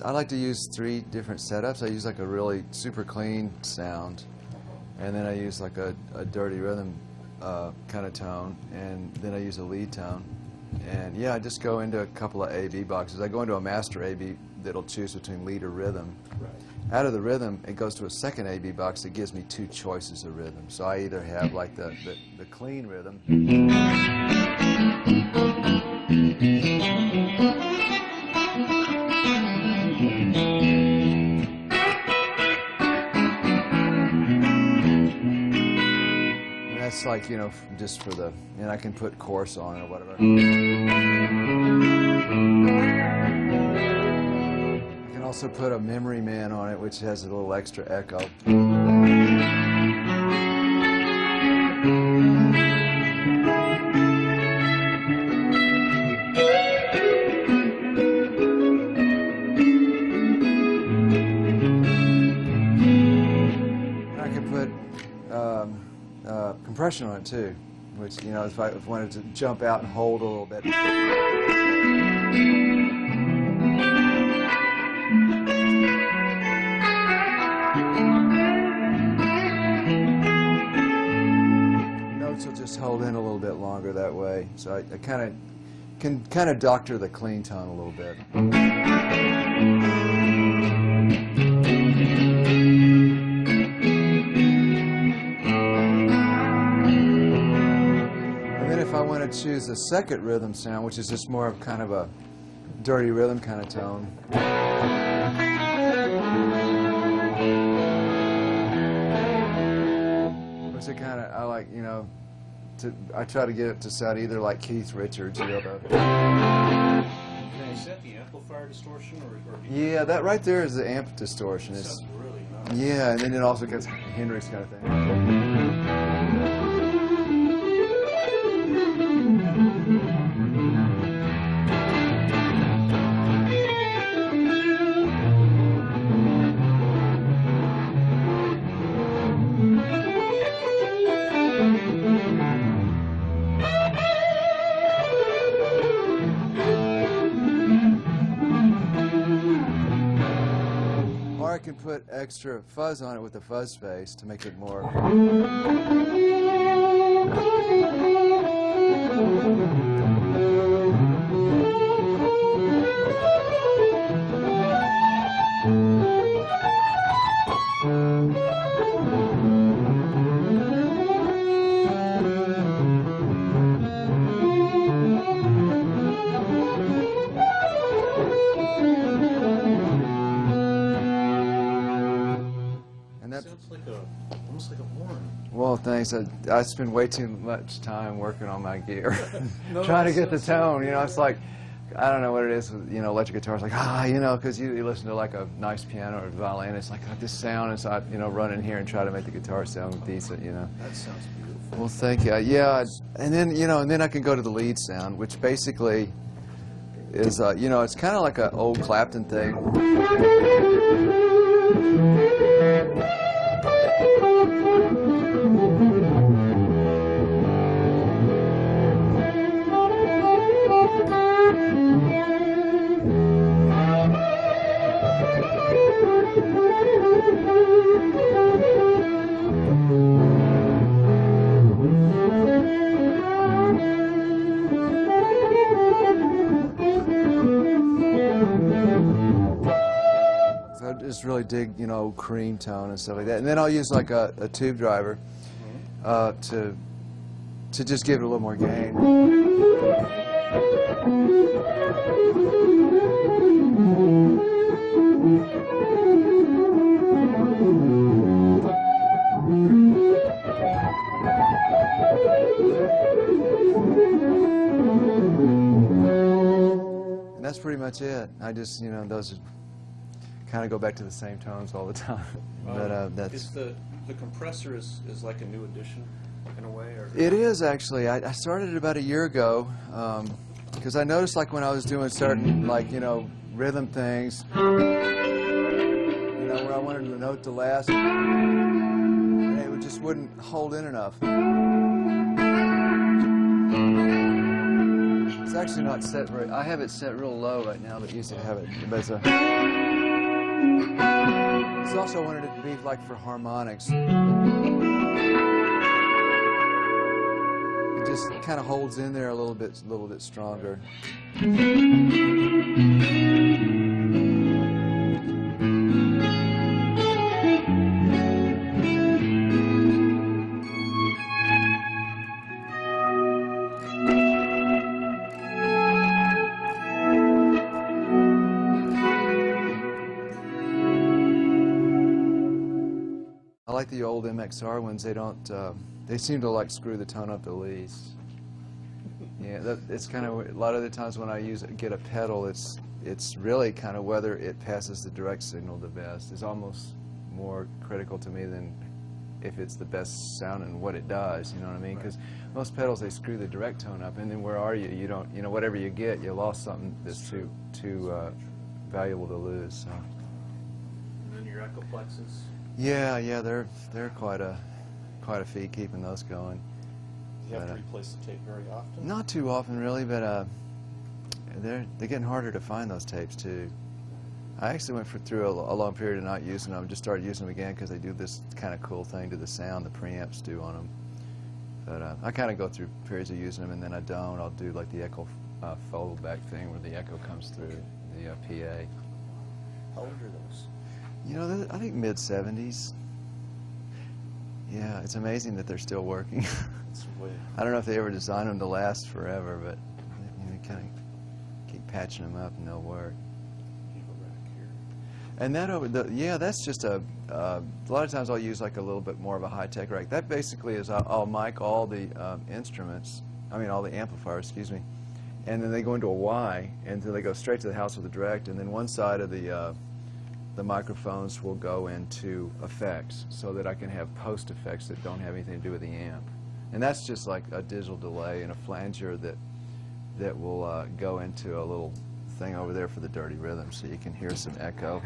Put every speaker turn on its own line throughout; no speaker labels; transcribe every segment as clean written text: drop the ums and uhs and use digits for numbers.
I like to use 3 different setups. I use like a really super clean sound, and then I use like a dirty rhythm kind of tone, and then I use a lead tone. And yeah, I just go into a couple of A/B boxes. I go into a master A/B that'll choose between lead or rhythm.
Right.
Out of the rhythm, it goes to a second A/B box that gives me 2 choices of rhythm. So I either have like the clean rhythm. And that's like, you know, just for the, and I can put chorus on it or whatever. I can also put a memory man on it, which has a little extra echo. Compression on it too, which, you know, if I wanted to jump out and hold a little bit. Notes will just hold in a little bit longer that way, so I can kind of doctor the clean tone a little bit. If I want to choose a second rhythm sound, which is just more of kind of a dirty rhythm kind of tone. Which I kind of, I like, you know, I try to get it to sound either like Keith Richards, you know.
Is that the amplifier distortion? Or
Yeah, that right there is the amp distortion.
It sounds really nice.
Yeah, and then it also gets Hendrix kind of thing. Or I can put extra fuzz on it with the fuzz face to make it more.
Sounds like almost like a horn.
Well, thanks. I spend way too much time working on my gear,
No,
trying to get the tone. You know, it's like, I don't know what it is with, you know, electric guitars. Like, you know, because you listen to like a nice piano or violin, it's like, this sound, and so I, you know, run in here and try to make the guitar sound decent. You know.
That sounds beautiful.
Well, thank you. Yeah, and then, you know, and then I can go to the lead sound, which basically is, you know, it's kind of like an old Clapton thing. I just really dig, you know, cream tone and stuff like that. And then I'll use like a tube driver to just give it a little more gain. And that's pretty much it. I just, you know, those are kind of go back to the same tones all the time. But that's.
The compressor is like a new addition in a way, or?
It is actually. I started it about a year ago because I noticed, like, when I was doing certain, like, you know, rhythm things, you know, where I wanted the note to last, and it just wouldn't hold in enough. It's actually not set right. I have it set real low right now, but used to have it. But it's also wanted it to be like for harmonics. It just kind of holds in there a little bit stronger. I like the old MXR ones. They don't. They seem to like screw the tone up the least. Yeah, it's kind of a lot of the times when I get a pedal, it's really kind of whether it passes the direct signal the best is almost more critical to me than if it's the best sound and what it does. You know what I mean? Because most pedals they screw the direct tone up, and then where are you? You don't. You know, whatever you get, you lost something that's too valuable to lose. So.
And then your echo plexes.
Yeah, they're quite a feat keeping those going.
Do you have to replace the tape very often?
Not too often, really, but they're getting harder to find those tapes too. I actually went through a long period of not using them. Just started using them again because they do this kind of cool thing to the sound the preamps do on them. But I kind of go through periods of using them, and then I don't. I'll do like the echo foldback thing where the echo comes through the PA.
How old are those?
You know, I think mid-70s. Yeah, it's amazing that they're still working. I don't know if they ever designed them to last forever, but you kind of keep patching them up and they'll work. And that that's just a lot of times I'll use like a little bit more of a high-tech rack. That basically is I'll mic all the instruments, all the amplifiers, excuse me, and then they go into a Y, and then they go straight to the house with the direct, and then one side of the microphones will go into effects so that I can have post effects that don't have anything to do with the amp. And that's just like a digital delay and a flanger that will go into a little thing over there for the dirty rhythm so you can hear some echo.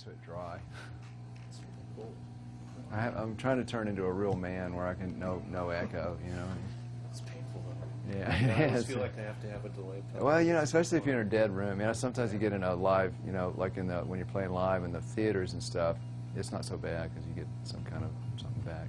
To it dry.
That's really cool.
I'm trying to turn into a real man where I can no echo, you know.
It's painful though.
Yeah,
I always feel like I have to have a delay.
Well, you know, especially if you're in a dead room. You know, sometimes you get in a live, you know, like when you're playing live in the theaters and stuff, it's not so bad because you get some kind of something back.